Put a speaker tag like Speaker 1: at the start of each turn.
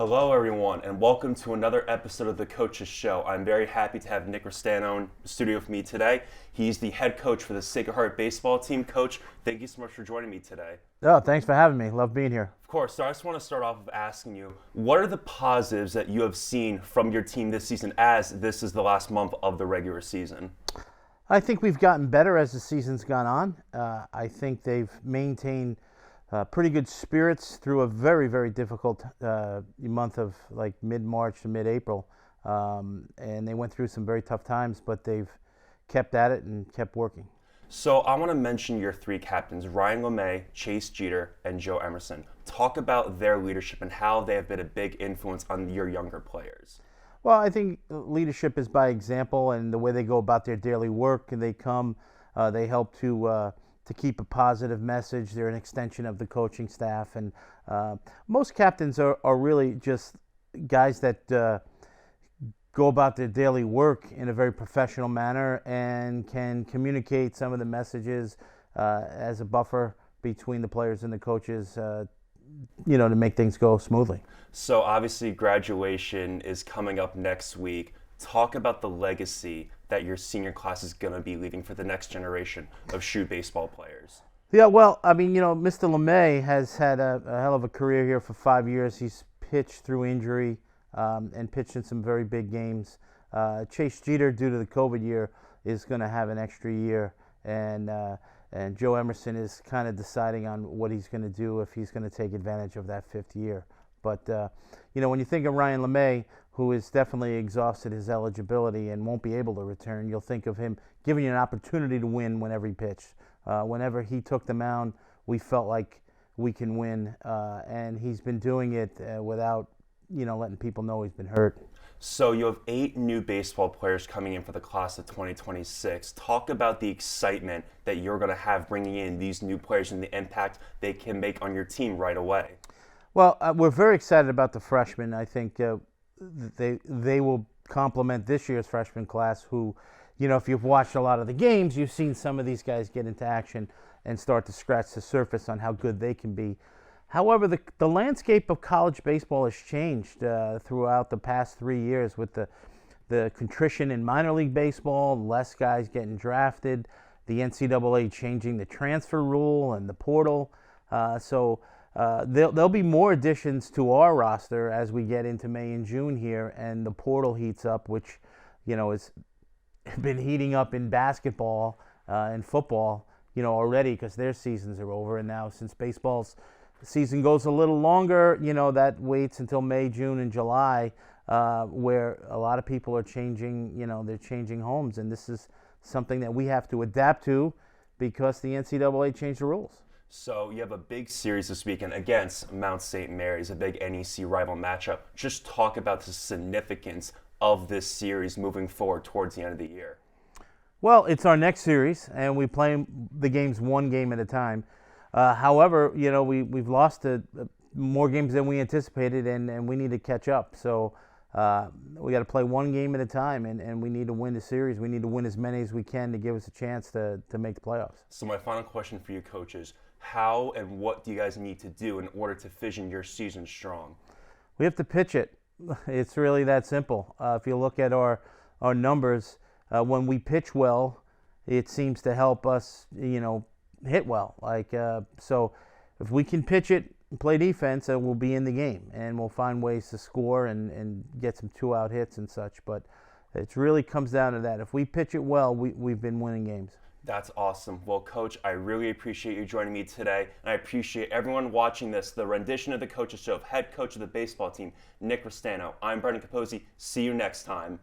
Speaker 1: Hello, everyone, and welcome to another episode of The Coach's Show. I'm very happy to have Nick Restaino in the studio with me today. He's the head coach for the Sacred Heart baseball team. Coach, thank you so much for joining me today.
Speaker 2: Oh, thanks for having me. Love being here.
Speaker 1: Of course. So I just want to start off with asking you, what are the positives that you have seen from your team this season as this is the last month of the regular season?
Speaker 2: I think we've gotten better as the season's gone on. I think they've maintained pretty good spirits through a very, very difficult month of like mid-March to mid-April. And they went through some very tough times, but they've kept at it and kept working.
Speaker 1: So I want to mention your three captains, Ryan LeMay, Chase Jeter, and Joe Emerson. Talk about their leadership and how they have been a big influence on your younger players.
Speaker 2: Well, I think leadership is by example and the way they go about their daily work. And they help to keep a positive message. They're an extension of the coaching staff. And most captains are really just guys that go about their daily work in a very professional manner and can communicate some of the messages as a buffer between the players and the coaches, to make things go smoothly.
Speaker 1: So obviously graduation is coming up next week. Talk about the legacy that your senior class is going to be leaving for the next generation of shoe baseball players.
Speaker 2: Yeah, well, I mean, Mr. LeMay has had a hell of a career here for 5 years. He's pitched through injury and pitched in some very big games. Chase Jeter, due to the COVID year, is going to have an extra year. And Joe Emerson is kind of deciding on what he's going to do, if he's going to take advantage of that fifth year. But, when you think of Ryan LeMay, who has definitely exhausted his eligibility and won't be able to return, you'll think of him giving you an opportunity to win whenever he pitched. Whenever he took the mound, we felt like we can win. And he's been doing it without, letting people know he's been hurt.
Speaker 1: So you have 8 new baseball players coming in for the class of 2026. Talk about the excitement that you're going to have bringing in these new players and the impact they can make on your team right away.
Speaker 2: Well, we're very excited about the freshmen. I think they will complement this year's freshman class who, if you've watched a lot of the games, you've seen some of these guys get into action and start to scratch the surface on how good they can be. However, the landscape of college baseball has changed throughout the past 3 years with the contrition in minor league baseball, less guys getting drafted, the NCAA changing the transfer rule and the portal. So there'll be more additions to our roster as we get into May and June here, and the portal heats up, which has been heating up in basketball and football, already because their seasons are over. And now since baseball's season goes a little longer, that waits until May, June, and July, where a lot of people are changing, they're changing homes. And this is something that we have to adapt to because the NCAA changed the rules.
Speaker 1: So you have a big series this weekend against Mount St. Mary's, a big NEC rival matchup. Just talk about the significance of this series moving forward towards the end of the year.
Speaker 2: Well, it's our next series, and we play the games one game at a time. However, we've lost more games than we anticipated, and we need to catch up. So we got to play one game at a time, and we need to win the series. We need to win as many as we can to give us a chance to make the playoffs.
Speaker 1: So my final question for you, coaches, how and what do you guys need to do in order to finish your season strong?
Speaker 2: We have to pitch it. It's really that simple. If you look at our numbers, when we pitch well, it seems to help us, hit well. So if we can pitch it and play defense, we'll be in the game, and we'll find ways to score and get some 2-out hits and such. But it really comes down to that. If we pitch it well, we've been winning games.
Speaker 1: That's awesome. Well, Coach, I really appreciate you joining me today, and I appreciate everyone watching the rendition of the Coach's Show of head coach of the baseball team, Nick Restaino. I'm Capozzi. See you next time.